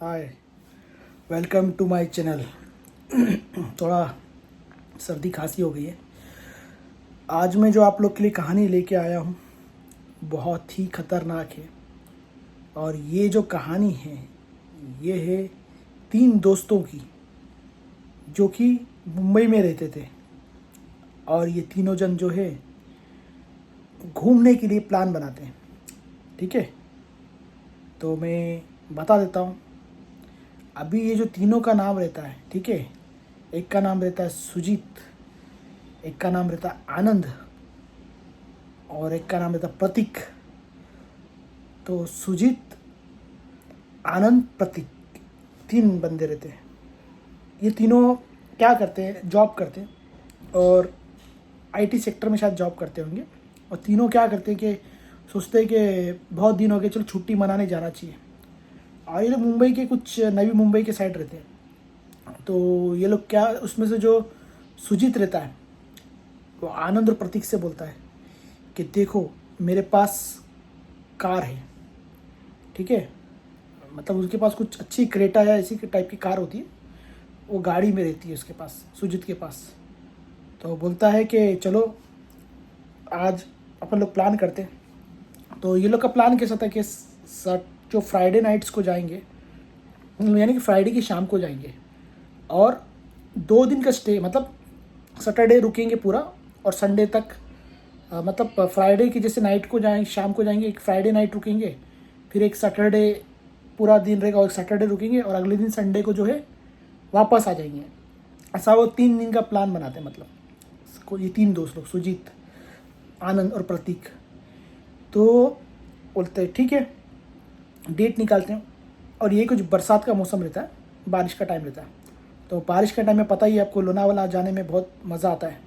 Hi, welcome to my channel. थोड़ा सर्दी खांसी हो गई है। आज मैं जो आप लोग के लिए कहानी लेके आया हूँ बहुत ही ख़तरनाक है। और ये जो कहानी है ये है तीन दोस्तों की जो कि मुंबई में रहते थे। और ये तीनों जन जो है घूमने के लिए प्लान बनाते हैं। ठीक है, तो मैं बता देता हूँ। अभी ये जो तीनों का नाम रहता है, ठीक है, एक का नाम रहता है सुजीत, एक का नाम रहता है आनंद और एक का नाम रहता है प्रतीक। तो सुजीत, आनंद, प्रतीक, तीन बंदे रहते हैं। ये तीनों क्या करते हैं, जॉब करते हैं और आईटी सेक्टर में शायद जॉब करते होंगे। और तीनों क्या करते हैं कि सोचते हैं कि बहुत दिन हो गए, चलो छुट्टी मनाने जाना चाहिए। और ये लोग मुंबई के कुछ नवी मुंबई के साइड रहते हैं। तो ये लोग क्या, उसमें से जो सुजीत रहता है वो आनंद और प्रतीक से बोलता है कि देखो मेरे पास कार है, ठीक है, मतलब उसके पास कुछ अच्छी क्रेटा या इसी टाइप की कार होती है, वो गाड़ी में रहती है उसके पास, सुजीत के पास। तो बोलता है कि चलो आज अपन लोग प्लान करते हैं। तो ये लोग का प्लान कैसा था कि जो फ्राइडे नाइट्स को जाएंगे, यानी कि फ्राइडे की शाम को जाएंगे और 2 दिन का स्टे, मतलब सैटरडे रुकेंगे पूरा और संडे तक, मतलब फ्राइडे की जैसे नाइट को जाएंगे, शाम को जाएंगे, एक फ्राइडे नाइट रुकेंगे, फिर एक सैटरडे पूरा दिन रहेगा और एक सैटरडे रुकेंगे और अगले दिन संडे को जो है वापस आ जाएंगे। ऐसा वो 3 दिन का प्लान बनाते हैं। मतलब ये तीन दोस्त लोग, सुजीत, आनंद और प्रतीक, तो बोलते हैं ठीक है, डेट निकालते हैं। और ये कुछ बरसात का मौसम रहता है, बारिश का टाइम रहता है। तो बारिश का टाइम में पता ही है आपको, लोनावाला जाने में बहुत मज़ा आता है।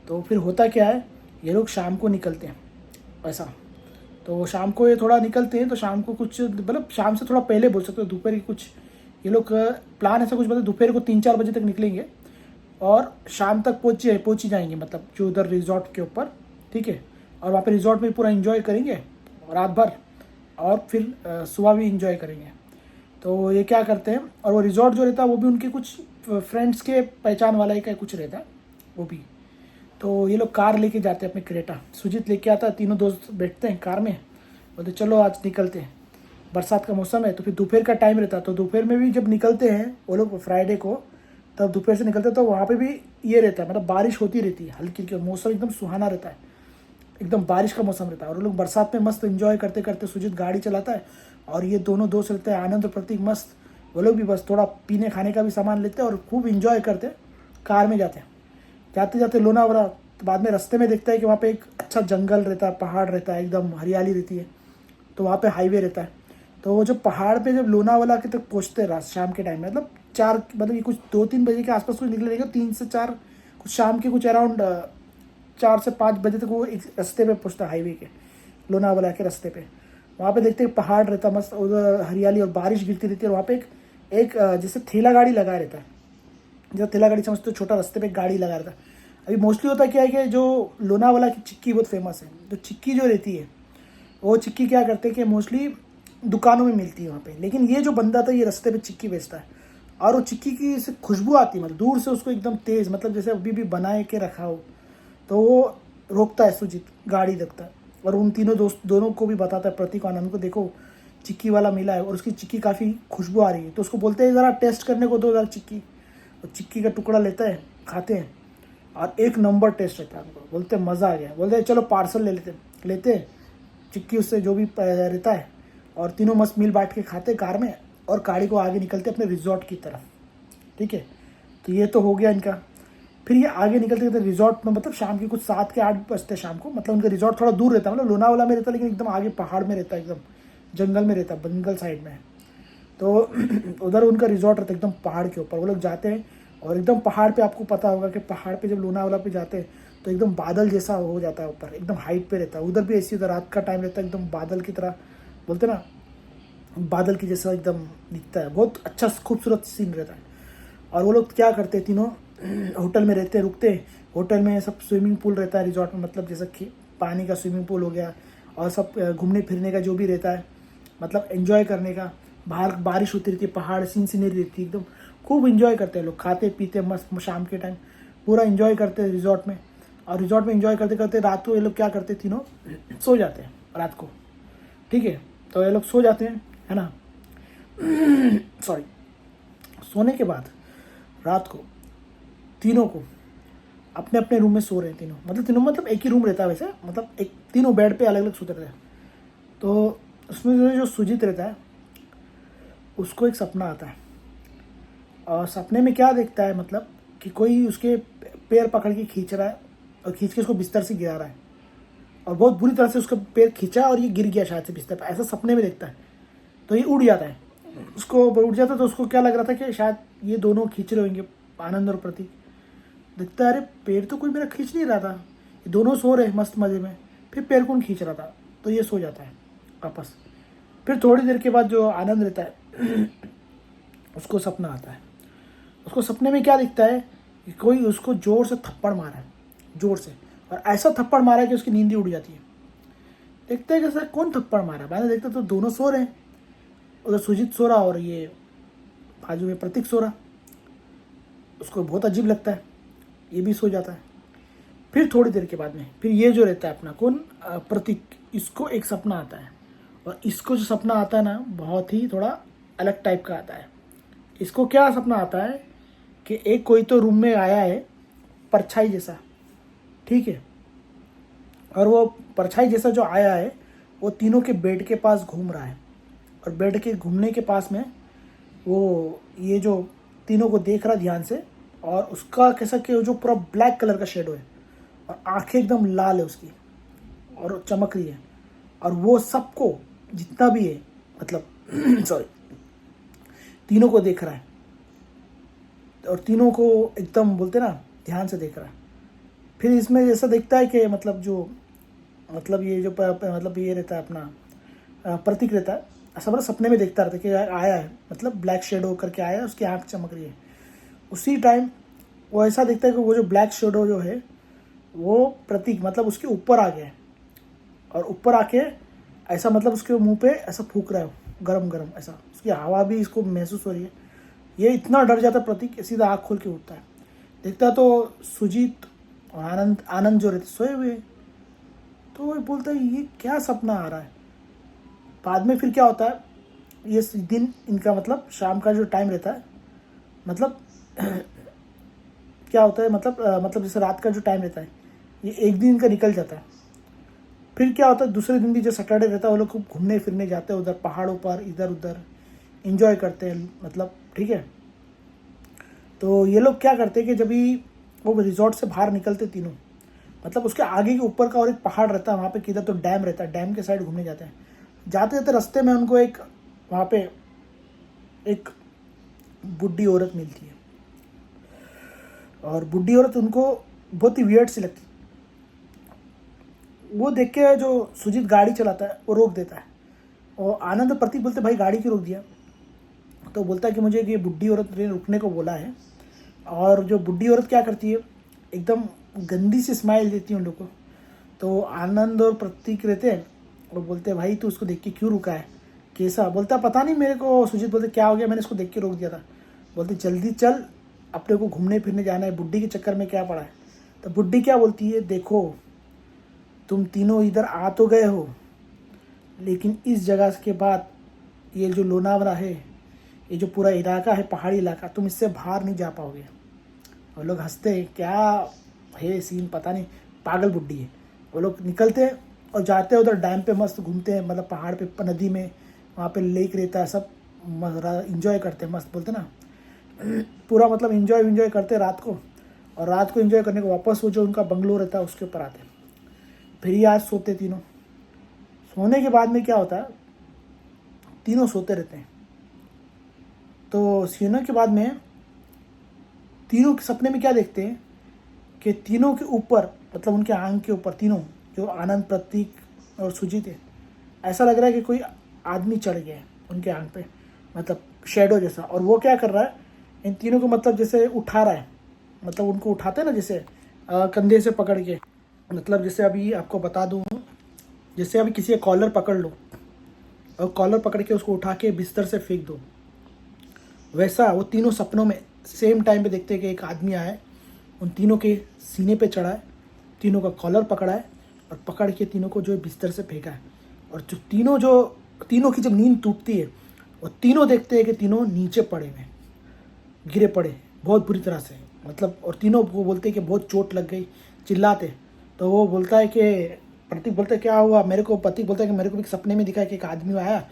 तो फिर होता क्या है, ये लोग शाम को निकलते हैं ऐसा। तो वो शाम को ये थोड़ा निकलते हैं, तो शाम को कुछ, मतलब शाम से थोड़ा पहले बोल सकते हो, दोपहर की कुछ, ये लोग प्लान ऐसा कुछ, मतलब दोपहर को 3-4 बजे तक निकलेंगे और शाम तक पहुँच ही जाएंगे, मतलब जो उधर रिजॉर्ट के ऊपर, ठीक है। और वहाँ पे रिजॉर्ट में पूरा इन्जॉय करेंगे रात भर और फिर सुबह भी इन्जॉय करेंगे। तो ये क्या करते हैं, और वो रिजॉर्ट जो रहता है वो भी उनके कुछ फ्रेंड्स के पहचान वाला ही का कुछ रहता है वो भी। तो ये लोग कार लेके जाते हैं अपने क्रेटा, सुजीत लेके आता है, तीनों दोस्त बैठते हैं कार में, बोलते चलो आज निकलते हैं। बरसात का मौसम है तो फिर दोपहर का टाइम रहता है, तो दोपहर में भी जब निकलते हैं वो लोग फ्राइडे को, तब दोपहर से निकलते हैं तो वहाँ पे भी ये रहता है, मतलब बारिश होती रहती है हल्की हल्की, मौसम एकदम सुहाना रहता है, एकदम बारिश का मौसम रहता है। और वो लोग बरसात में मस्त एंजॉय करते करते, सुजीत गाड़ी चलाता है और ये दोनों दोस्त रहते हैं आनंद और प्रतीक, मस्त वो लोग भी बस थोड़ा पीने खाने का भी सामान लेते हैं और खूब इंजॉय करते कार में जाते हैं। जाते जाते लोनावाला, तो बाद में रास्ते में देखता है कि वहाँ पे एक अच्छा जंगल रहता है, पहाड़ रहता है, एकदम हरियाली रहती है। तो वहाँ पे हाईवे रहता है। तो वो जो पहाड़ पे जब लोनावाला के तक पहुँचते हैं रात शाम के टाइम में, मतलब 4, मतलब ये कुछ 2-3 बजे के आसपास कुछ निकले रहेगा, 3 से 4, कुछ शाम के कुछ अराउंड 4 से 5 बजे तक वो एक रास्ते पे पहुँचता है, हाईवे के, लोनावाला के रास्ते पे। वहाँ पे देखते हैं पहाड़ रहता है मस्त, उधर हरियाली और बारिश गिरती रहती है। और वहाँ पे एक जैसे ठेला गाड़ी लगा रहता है, जैसे ठेला गाड़ी समझते हो, छोटा रास्ते पे गाड़ी लगा रहता है। अभी मोस्टली होता क्या है कि जो लोनावाला की चिक्की बहुत फेमस है, तो चिक्की जो रहती है वो चिक्की क्या करते हैं कि मोस्टली दुकानों में मिलती है वहाँ पे। लेकिन ये जो बंदा था ये रास्ते पे चिक्की बेचता है और वो चिक्की की से खुशबू आती है, मतलब दूर से उसको एकदम तेज़, मतलब जैसे अभी भी बनाए के रखा हो। तो वो रोकता है, सुजीत गाड़ी देखता है और उन तीनों दोनों को भी बताता है, प्रतीक आनंद को, देखो चिक्की वाला मिला है और उसकी चिक्की काफ़ी खुशबू आ रही है। तो उसको बोलते हैं ज़रा टेस्ट करने को दो ज़रा चिक्की। और चिक्की का टुकड़ा लेता है, खाते हैं और एक नंबर टेस्ट रहता है उनको। बोलते हैं मज़ा आ गया, बोलते हैं चलो पार्सल लेते हैं चिक्की उससे जो भी रहता है। और तीनों मस्त मिल बांट के खाते कार में और गाड़ी को आगे निकलते अपने रिजॉर्ट की तरफ। ठीक है, तो ये तो हो गया इनका। फिर ये आगे निकलते रहते रिजॉर्ट में, मतलब शाम के कुछ 7 के 8 बजते शाम को, मतलब उनका रिजॉर्ट थोड़ा दूर रहता है, मतलब लोनावाला में रहता है लेकिन एकदम आगे पहाड़ में रहता है, एकदम जंगल में रहता है, बंगल साइड में है। तो उधर उनका रिजॉर्ट रहता है एकदम पहाड़ के ऊपर। वो लोग जाते हैं और एकदम पहाड़ पे, आपको पता होगा कि पहाड़ पे जब लोनावाला पे जाते हैं तो एकदम बादल जैसा हो जाता है ऊपर, एकदम हाइट पे रहता है। उधर भी ऐसी, उधर रात का टाइम रहता है, एकदम बादल की तरह, बोलते ना बादल की जैसा एकदम दिखता है, बहुत अच्छा खूबसूरत सीन रहता है। और वो लोग क्या करते हैं, तीनों होटल में रहते हैं, रुकते हैं। होटल में सब स्विमिंग पूल रहता है रिजॉर्ट में, मतलब जैसे कि पानी का स्विमिंग पूल हो गया और सब घूमने फिरने का जो भी रहता है, मतलब एंजॉय करने का। बाहर बारिश होती रहती है, पहाड़ सीनरी रहती है, एकदम खूब इंजॉय करते हैं लोग, खाते पीते मस्त शाम के टाइम पूरा इंजॉय करते हैं रिजॉर्ट में। और रिजॉर्ट में इंजॉय करते करते रात को ये लोग क्या करते तीनों सो जाते हैं रात को, ठीक है। तो ये लोग सो जाते हैं, है ना। सॉरी। सोने के बाद रात को तीनों को अपने अपने रूम में सो रहे हैं तीनों, मतलब तीनों मतलब एक ही रूम रहता है वैसे, मतलब एक तीनों बेड पे अलग अलग सोते रहते हैं। तो उसमें जो सुजीत रहता है उसको एक सपना आता है, और सपने में क्या देखता है, मतलब कि कोई उसके पैर पकड़ के खींच रहा है और खींच के उसको बिस्तर से गिरा रहा है, और बहुत बुरी तरह से उसका पैर खींचा और ये गिर गया शायद से बिस्तर पर, ऐसा सपने में देखता है। तो ये उड़ जाता है, उसको उड़ जाता है। तो उसको क्या लग रहा था कि शायद ये दोनों खींच रहे होंगे, आनंद और प्रतीक। दिखता है अरे पैर तो कोई मेरा खींच नहीं रहा था, ये दोनों सो रहे मस्त मज़े में, फिर पैर कौन खींच रहा था। तो ये सो जाता है वापस। फिर थोड़ी देर के बाद जो आनंद रहता है उसको सपना आता है। उसको सपने में क्या दिखता है कि कोई उसको ज़ोर से थप्पड़ मारा है, ज़ोर से, और ऐसा थप्पड़ मारा है कि उसकी नींद ही उड़ जाती है। देखते हैं कि सर कौन थप्पड़ मारा, मैंने देखता तो दोनों सो रहे हैं, उधर सुजीत सो रहा और ये बाजू में प्रतीक सो रहा। उसको बहुत अजीब लगता है, ये भी सो जाता है। फिर थोड़ी देर के बाद में फिर ये जो रहता है अपना कौन प्रतीक, इसको एक सपना आता है, और इसको जो सपना आता है ना बहुत ही थोड़ा अलग टाइप का आता है। इसको क्या सपना आता है कि एक कोई तो रूम में आया है परछाई जैसा, ठीक है, और वो परछाई जैसा जो आया है वो तीनों के बेड के पास घूम रहा है, और बेड के घूमने के पास में वो ये जो तीनों को देख रहा ध्यान से, और उसका कैसा कि जो पूरा ब्लैक कलर का शेडो है, और आंखें एकदम लाल है उसकी और चमक रही है, और वो सबको जितना भी है मतलब सॉरी तीनों को देख रहा है, और तीनों को एकदम बोलते ना ध्यान से देख रहा है। फिर इसमें जैसा देखता है कि मतलब जो मतलब ये जो मतलब ये रहता है अपना प्रतीक रहता है, ऐसा मतलब सपने में देखता रहता है कि आया है, मतलब ब्लैक शेडो करके आया है, उसकी आँख चमक रही है। उसी टाइम वो ऐसा देखता है कि वो जो ब्लैक शेडो जो है वो प्रतीक मतलब उसके ऊपर आ गया है, और ऊपर आके ऐसा मतलब उसके मुंह पे ऐसा फूंक रहा है गरम गरम, ऐसा उसकी हवा भी इसको महसूस हो रही है। ये इतना डर जाता है प्रतीक, सीधा आँख खोल के उठता है, देखता तो सुजीत और आनंद जो रहते सोए हुए। तो वो बोलता है ये क्या सपना आ रहा है। बाद में फिर क्या होता है, ये दिन इनका मतलब शाम का जो टाइम रहता है, मतलब क्या होता है मतलब जैसे रात का जो टाइम रहता है ये एक दिन का निकल जाता है। फिर क्या होता है दूसरे दिन भी जो सैटरडे रहता है वो लोग खूब घूमने फिरने जाते हैं उधर पहाड़ों पर, इधर उधर इंजॉय करते हैं, मतलब ठीक है। तो ये लोग क्या करते हैं कि जब भी वो रिजॉर्ट से बाहर निकलते तीनों, मतलब उसके आगे के ऊपर का और एक पहाड़ रहता है वहाँ पे, किधर तो डैम रहता है, डैम के साइड घूमने जाते हैं। जाते जाते रास्ते में उनको एक वहाँ पे एक बुढ़ी औरत मिलती है, और बुढ़ी औरत उनको बहुत ही वियर्ड सी लगती। वो देख के जो सुजीत गाड़ी चलाता है वो रोक देता है, और आनंद और प्रतीक बोलते भाई गाड़ी क्यों रोक दिया। तो बोलता है कि मुझे ये बुढ़ी औरत ने रुकने को बोला है, और जो बुढ़ी औरत क्या करती है एकदम गंदी सी स्माइल देती है उन लोग को। तो आनंद और प्रतीक रहते हैं और बोलते हैं भाई तू उसको देख के क्यों रुका है, कैसा। बोलता पता नहीं मेरे को। सुजीत बोलते क्या हो गया, मैंने इसको देख के रोक दिया था। बोलते जल्दी चल, अपने को घूमने फिरने जाना है, बुढ़ी के चक्कर में क्या पड़ा है। तो बुढ़ी क्या बोलती है, देखो तुम तीनों इधर आ तो गए हो, लेकिन इस जगह के बाद ये जो लोनावला है, ये जो पूरा इलाका है पहाड़ी इलाका, तुम इससे बाहर नहीं जा पाओगे। वो लोग हंसते हैं, क्या है सीन पता नहीं, पागल बुढ़ी है। वो लोग निकलते हैं और जाते हैं उधर डैम पे, मस्त घूमते हैं, मतलब पहाड़ पे नदी में, वहाँ पे लेक रहता है, सब इंजॉय करते हैं, मस्त बोलते ना पूरा मतलब इंजॉय करते हैं रात को। और रात को इंजॉय करने को वापस वो जो उनका बंगलो रहता है उसके ऊपर आते हैं। फिर ही आज सोते तीनों। सोने के बाद में क्या होता है, तीनों सोते रहते हैं। तो सोने के बाद में तीनों के सपने में क्या देखते हैं कि तीनों के ऊपर, मतलब उनके आंख के ऊपर, तीनों जो आनंद, प्रतीक और सुजीत है, ऐसा लग रहा है कि कोई आदमी चढ़ गया है उनके आंख पे, मतलब शेडो जैसा। और वो क्या कर रहा है, इन तीनों को मतलब जैसे उठा रहा है, मतलब उनको उठाते हैं ना जैसे कंधे से पकड़ के, मतलब जैसे अभी आपको बता दूँ, जैसे अभी किसी का कॉलर पकड़ लो और कॉलर पकड़ के उसको उठा के बिस्तर से फेंक दो। वैसा वो तीनों सपनों में सेम टाइम पे देखते हैं कि एक आदमी आया है, उन तीनों के सीने पे चढ़ा है, तीनों का कॉलर पकड़ा है और पकड़ के तीनों को जो है बिस्तर से फेंका है। और जो तीनों की जब नींद टूटती है, वो तीनों देखते हैं कि तीनों नीचे पड़े हुए, गिरे पड़े बहुत बुरी तरह से, मतलब। और तीनों वो बोलते हैं कि बहुत चोट लग गई, चिल्लाते। तो वो बोलता है कि प्रतीक बोलता है क्या हुआ मेरे को। प्रतीक बोलता है कि मेरे को भी सपने में दिखा है कि एक आदमी आया,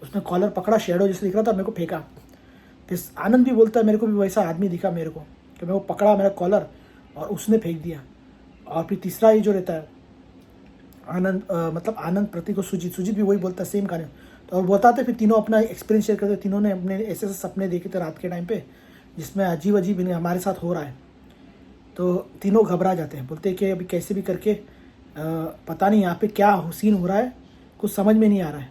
उसने कॉलर पकड़ा, शेडो जैसे दिख रहा था, मेरे को फेंका। फिर आनंद भी बोलता है मेरे को भी वैसा आदमी दिखा मेरे को, कि मैं वो पकड़ा मेरा कॉलर और उसने फेंक दिया। और फिर तीसरा ये जो रहता है आनंद, मतलब आनंद, प्रतीक और सुजीत भी वही बोलता है सेम कहानी। तो और बताते फिर तीनों अपना एक्सपीरियंस शेयर करते। तीनों ने अपने ऐसे ऐसे सपने देखे थे रात के टाइम पे जिसमें अजीब अजीब हमारे साथ हो रहा है। तो तीनों घबरा जाते हैं, बोलते हैं कि अभी कैसे भी करके पता नहीं यहाँ पे क्या सीन हो रहा है, कुछ समझ में नहीं आ रहा है।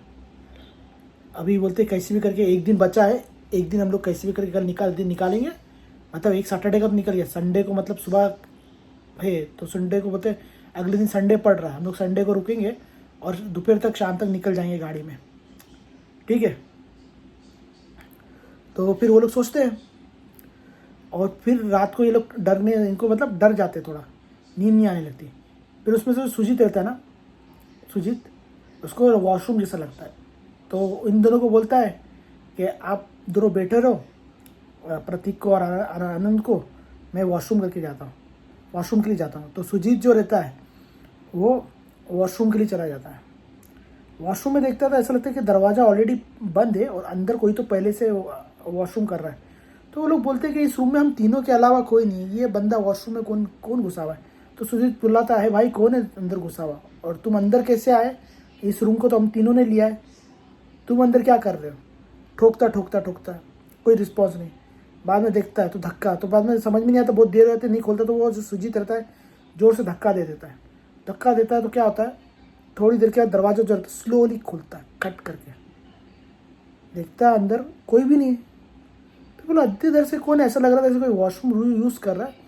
अभी बोलते कैसे भी करके एक दिन बचा है, एक दिन हम लोग कैसे भी करके कल निकालेंगे। मतलब एक सैटरडे का तो निकल गया, संडे को मतलब सुबह है, तो संडे को बोलते अगले दिन संडे पड़ रहा है, हम लोग संडे को रुकेंगे और दोपहर तक शाम तक निकल जाएंगे गाड़ी में, ठीक है। तो फिर वो लोग सोचते हैं और फिर रात को ये लोग डरने, इनको मतलब डर जाते, थोड़ा नींद नहीं आने लगती। फिर उसमें से सुजीत रहता है ना, सुजीत, उसको वॉशरूम जैसा लगता है। तो इन दोनों को बोलता है कि आप दोनों बैठे रहो, प्रतीक को और आनंद को, मैं वॉशरूम करके जाता हूँ, वॉशरूम के लिए जाता हूँ। तो सुजीत जो रहता है वो वॉशरूम के लिए चला जाता है। वॉशरूम में देखता था ऐसा लगता है कि दरवाज़ा ऑलरेडी बंद है और अंदर कोई तो पहले से वॉशरूम कर रहा है। तो वो लोग बोलते हैं कि इस रूम में हम तीनों के अलावा कोई नहीं, ये बंदा वॉशरूम में कौन घुसा हुआ है। तो सुजीत बुलाता है, भाई कौन है अंदर घुसा हुआ, और तुम अंदर कैसे आए, इस रूम को तो हम तीनों ने लिया है, तुम अंदर क्या कर रहे हो। ठोकता कोई रिस्पॉन्स नहीं। बाद में देखता है तो धक्का, तो बाद में समझ में नहीं आता, बहुत देर रहते नहीं खोलता। तो वो जो सुजीत रहता है जोर से धक्का दे देता है। धक्का देता है तो क्या होता है, थोड़ी देर के बाद दरवाजा जो स्लोली खुलता है, कट करके देखता है अंदर कोई भी नहीं है। तो बोला इतनी देर से कौन है, ऐसा लग रहा था जैसे कोई वॉशरूम यूज़ कर रहा है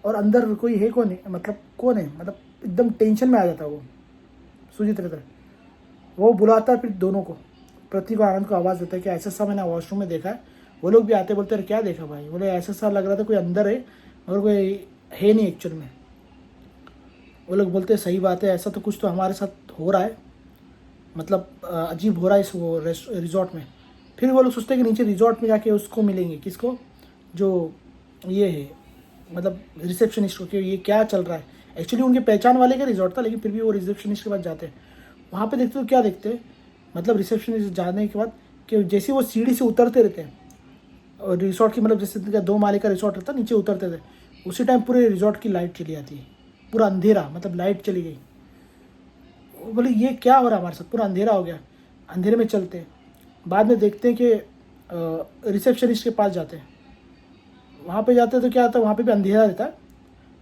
और अंदर कोई है कौन है, मतलब कौन है, मतलब एकदम टेंशन में आ जाता है वो सुजीत रहता है। वो बुलाता है फिर दोनों को, प्रतीक और आनंद को आवाज़ देता है कि ऐसा सा मैंने वॉशरूम में देखा है। वो लोग भी आते, बोलते हैं क्या देखा भाई, बोले ऐसा सा लग रहा था कोई अंदर है मगर कोई है नहीं एक्चुअल में। वो लोग बोलते हैं सही बात है, ऐसा तो कुछ तो हमारे साथ हो रहा है, मतलब अजीब हो रहा है इस वो रिजॉर्ट में। फिर वो लोग सोचते हैं कि नीचे रिजॉर्ट में जाके उसको मिलेंगे, किसको, जो ये है मतलब रिसेप्शनिस्ट को, कि ये क्या चल रहा है। एक्चुअली उनके पहचान वाले का रिजॉर्ट था, लेकिन फिर भी वो रिसेप्शनिस्ट के पास जाते हैं। वहाँ पे देखते तो क्या देखते हैं, मतलब रिसेप्शनिस्ट जाने के बाद कि जैसे वो सीढ़ी से उतरते रहते हैं और रिजॉर्ट की, मतलब जैसे 2 माले का रिजॉर्ट रहता, नीचे उतरते थे, उसी टाइम पूरे रिजॉर्ट की लाइट चली आती है, पूरा अंधेरा, मतलब लाइट चली गई। वो बोले ये क्या हो रहा है हमारे साथ, पूरा अंधेरा हो गया। अंधेरे में चलते हैं, बाद में देखते हैं कि रिसेप्शनिस्ट के पास जाते हैं। वहाँ पे जाते हैं तो क्या होता है, वहाँ पे भी अंधेरा रहता है।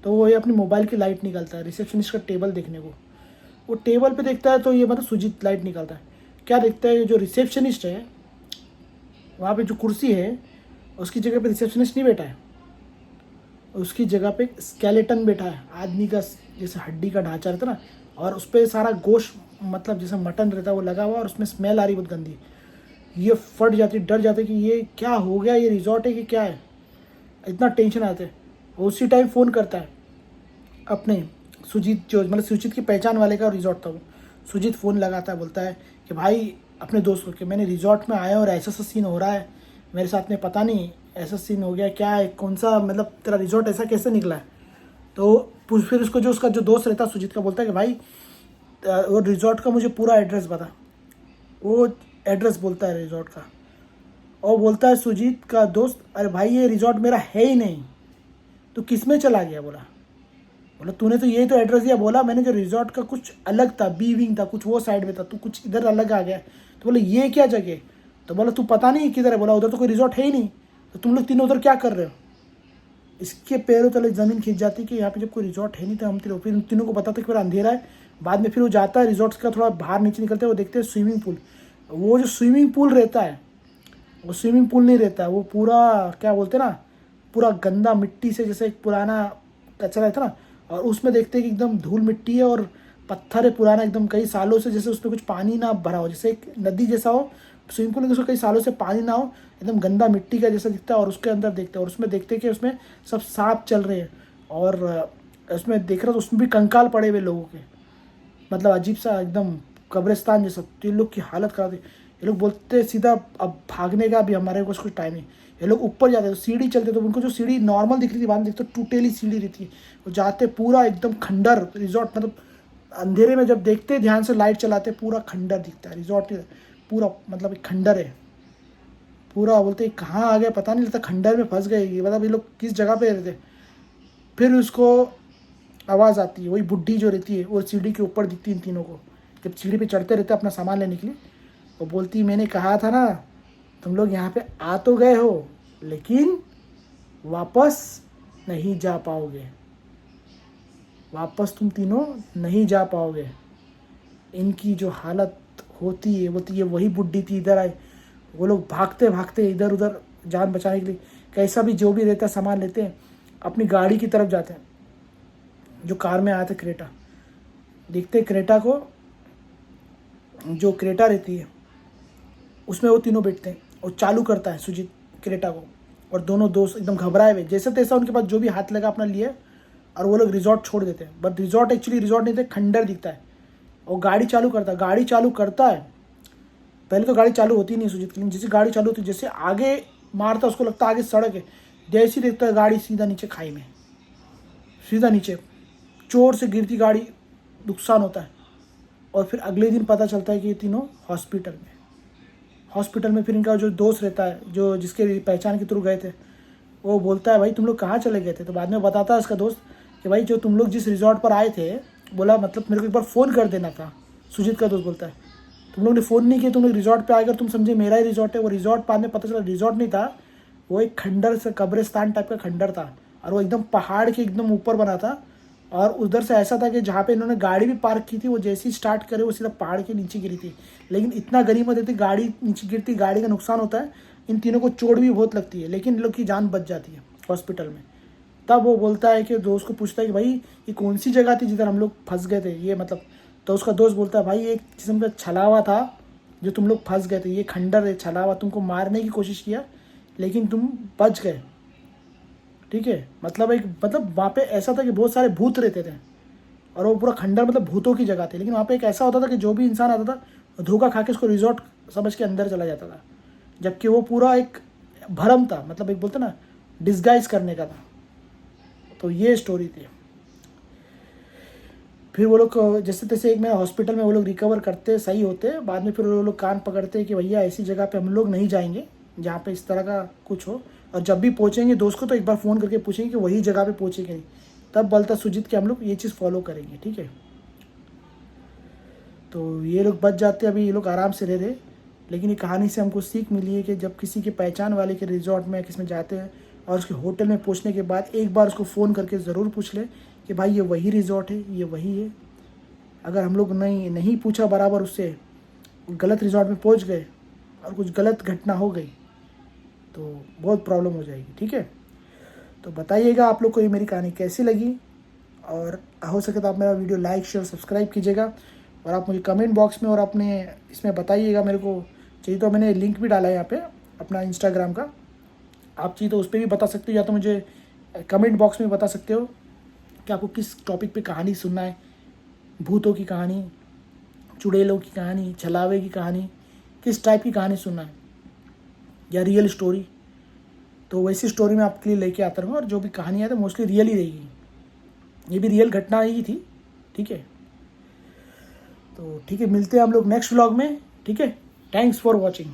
तो वो ये अपनी मोबाइल की लाइट निकालता है रिसेप्शनिस्ट का टेबल देखने को। वो टेबल पे देखता है तो ये मतलब सुजीत लाइट निकालता है। क्या देखता है, जो रिसेप्शनिस्ट है वहाँ पे जो कुर्सी है उसकी जगह पे रिसेप्शनिस्ट नहीं बैठा है, उसकी जगह पे स्केलेटन बैठा है, आदमी का जैसे हड्डी का ढांचा रहता ना, और उस पर सारा गोश्त, मतलब जैसे मटन रहता है वो लगा हुआ, और उसमें स्मेल आ रही बहुत गंदी। ये फट जाती, डर जाते कि ये क्या हो गया, ये रिजॉर्ट है कि क्या है, इतना टेंशन आते हैं। उसी टाइम फ़ोन करता है अपने सुजीत, जो मतलब सुजीत की पहचान वाले का रिजॉर्ट था वो। सुजीत फ़ोन लगाता है, बोलता है कि भाई अपने दोस्त को कि मैंने रिजॉर्ट में आया और ऐसा सा सीन हो रहा है मेरे साथ में, पता नहीं ऐसा सीन हो गया क्या है, कौन सा, मतलब तेरा रिजॉर्ट ऐसा कैसे निकला है। तो फिर उसको जो उसका जो दोस्त रहता है सुजीत का, बोलता है कि भाई वो रिजॉर्ट का मुझे पूरा एड्रेस बता। वो एड्रेस बोलता है रिजॉर्ट का, और बोलता है सुजीत का दोस्त, अरे भाई ये रिजॉर्ट मेरा है ही नहीं, तो किस में चला गया। बोला तूने तो यही तो एड्रेस दिया। बोला मैंने जो रिजॉर्ट का कुछ अलग था, बी विंग था, कुछ वो साइड में था, तू कुछ इधर अलग आ गया। तो बोले ये क्या जगह, तो बोला तू पता नहीं किधर है। बोला उधर तो कोई रिजॉर्ट है ही नहीं, तो तुम लोग तीनों उधर क्या कर रहे हो। इसके पैरों तले ज़मीन खींच जाती कि यहाँ पे जब कोई रिजॉर्ट है नहीं तो हम तीनों, फिर उन तीनों को बताते कि पूरा अंधेरा है। बाद में फिर वो जाता है रिजॉर्ट का थोड़ा बाहर नीचे निकलते हैं, वो देखते हैं स्विमिंग पूल। वो जो स्विमिंग पूल रहता है वो स्विमिंग पूल नहीं रहता है, वो पूरा क्या बोलते हैं ना, पूरा गंदा मिट्टी से, जैसे एक पुराना कचरा रहता ना, और उसमें देखते हैं कि एकदम धूल मिट्टी है और पत्थर है पुराना एकदम, कई सालों से, जैसे उस पर कुछ पानी ना भरा हो, जैसे एक नदी जैसा हो, स्विमिंग पूल, उसमें कई सालों से पानी ना हो, एकदम गंदा मिट्टी का जैसा दिखता है। और उसके अंदर देखते हैं, और उसमें देखते हैं कि उसमें सब सांप चल रहे हैं, और उसमें देख रहा तो उसमें भी कंकाल पड़े हुए लोगों के, मतलब अजीब सा एकदम कब्रिस्तान जैसा। तो ये लोग की हालत खराब थी। ये लोग बोलते सीधा अब भागने का भी हमारे पास कुछ टाइम नहीं। ये लोग ऊपर जाते, तो सीढ़ी चलते, तो उनको जो सीढ़ी नॉर्मल दिख रही थी, बाद में देखते तो टूटेली सीढ़ी रहती है। वो जाते पूरा एकदम खंडर रिजॉर्ट, मतलब अंधेरे में जब देखते ध्यान से लाइट चलाते पूरा खंडर दिखता है। रिजॉर्ट पूरा मतलब एक खंडर है पूरा। बोलते कहाँ आ गए पता नहीं लगता, खंडर में फंस गए, ये मतलब ये लोग किस जगह पे रहते। फिर उसको आवाज़ आती है, वही बुढ़ी जो रहती है वो सीढ़ी के ऊपर दिखती है इन तीनों को, जब सीढ़ी पे चढ़ते रहते अपना सामान लेने के लिए। वो बोलती मैंने कहा था ना, तुम लोग यहाँ पे आ तो गए हो लेकिन वापस नहीं जा पाओगे, वापस तुम तीनों नहीं जा पाओगे। इनकी जो हालत होती है वो, तो ये वही बुढ़ी थी, इधर आए। वो लोग भागते भागते इधर उधर जान बचाने के लिए कैसा भी जो भी रहता है सामान लेते हैं, अपनी गाड़ी की तरफ जाते हैं, जो कार में आया था क्रेटा। देखते क्रेटा को, जो क्रेटा रहती है उसमें वो तीनों बैठते हैं, और चालू करता है सुजीत क्रेटा को, और दोनों दोस्त एकदम घबराए हुए, जैसे तैसा उनके पास जो भी हाथ लगा अपना लिए, और वो लोग रिजॉर्ट छोड़ देते हैं। बट रिजॉर्ट एक्चुअली रिजॉर्ट नहीं थे, खंडर दिखता है। और गाड़ी चालू करता है, गाड़ी चालू करता है, पहले तो गाड़ी चालू होती नहीं सुजीत की, जैसे गाड़ी चालू होती, जैसे आगे मारता उसको लगता है आगे सड़क है, जैसे ही देखता है गाड़ी सीधा नीचे खाई में, सीधा नीचे चोर से गिरती गाड़ी, नुकसान होता है। और फिर अगले दिन पता चलता है कि ये तीनों हॉस्पिटल में फिर इनका जो दोस्त रहता है, जो जिसके पहचान के थ्रू गए थे, वो बोलता है भाई तुम लोग कहाँ चले गए थे। तो बाद में बताता है इसका दोस्त कि भाई जो तुम लोग जिस रिजॉर्ट पर आए थे, बोला मतलब मेरे को एक बार फ़ोन कर देना था। सुजीत का दोस्त बोलता है तुम लोग ने फ़ोन नहीं किया, तुम लोग रिजॉर्ट पे आकर तुम समझे मेरा ही रिजॉर्ट है। वो रिजॉर्ट बाद में पता चला रिजॉर्ट नहीं था, वो एक खंडर से कब्रिस्तान टाइप का खंडर था, और वो एकदम पहाड़ के एकदम ऊपर बना था। और उधर से ऐसा था कि जहाँ पे इन्होंने गाड़ी भी पार्क की थी, वो जैसी स्टार्ट करे वो सीधा पहाड़ के नीचे गिरी थी। लेकिन इतना गनीमत रहती, गाड़ी नीचे गिरती, गाड़ी का नुकसान होता है, इन तीनों को चोट भी बहुत लगती है, लेकिन इन लोग की जान बच जाती है हॉस्पिटल में। तब वो बोलता है कि दोस्त को पूछता है कि भाई ये कौन सी जगह थी जिधर हम लोग फंस गए थे, ये मतलब। तो उसका दोस्त बोलता है भाई एक किस्म का छलावा था जो तुम लोग फंस गए थे, ये खंडर है, छलावा तुमको मारने की कोशिश किया लेकिन तुम बच गए, ठीक है। मतलब वहाँ पे ऐसा था कि बहुत सारे भूत रहते थे, और वो पूरा खंडर मतलब भूतों की जगह थी। लेकिन वहाँ पे एक ऐसा होता था कि जो भी इंसान आता था धोखा खा के उसको रिजॉर्ट समझ के अंदर चला जाता था, जबकि वो पूरा एक भरम था, मतलब एक बोलते ना डिस्गाइज करने का था। तो ये स्टोरी थी। फिर वो लोग जैसे तैसे एक मैं हॉस्पिटल में वो लोग रिकवर करते, सही होते। बाद में फिर वो लोग कान पकड़ते कि भैया ऐसी जगह पे हम लोग नहीं जाएंगे जहाँ पे इस तरह का कुछ हो, और जब भी पहुँचेंगे दोस्त को तो एक बार फ़ोन करके पूछेंगे कि वही जगह पे पहुँचेंगे नहीं। तब बोलता सुजीत कि हम लोग ये चीज़ फॉलो करेंगे, ठीक है। तो ये लोग बच जाते हैं, अभी ये लोग आराम से रह रहे। लेकिन ये कहानी से हमको सीख मिली है कि जब किसी के पहचान वाले के रिजॉर्ट में किस में जाते हैं और उसके होटल में पहुंचने के बाद एक बार उसको फ़ोन करके ज़रूर पूछ ले कि भाई ये वही रिजॉर्ट है, ये वही है। अगर हम लोग नहीं पूछा बराबर उससे, गलत रिजॉर्ट में पहुंच गए और कुछ गलत घटना हो गई तो बहुत प्रॉब्लम हो जाएगी, ठीक है। तो बताइएगा आप लोग को ये मेरी कहानी कैसी लगी, और हो सके तो आप मेरा वीडियो लाइक शेयर सब्सक्राइब कीजिएगा, और आप मुझे कमेंट बॉक्स में और अपने इसमें बताइएगा। मेरे को चाहिए तो मैंने लिंक भी डाला है यहाँ पे अपना इंस्टाग्राम का, आप चाहिए तो उस पर भी बता सकते हो, या तो मुझे कमेंट बॉक्स में बता सकते हो कि आपको किस टॉपिक पे कहानी सुनना है। भूतों की कहानी, चुड़ैलों की कहानी, छलावे की कहानी, किस टाइप की कहानी सुनना है, या रियल स्टोरी। तो वैसी स्टोरी मैं आपके लिए लेके आता रहूँगा, और जो भी कहानी है तो मोस्टली रियल ही रहेगी, ये भी रियल घटना ही थी, ठीक है। तो ठीक है, मिलते हैं हम लोग नेक्स्ट व्लॉग में, ठीक है। Thanks for watching.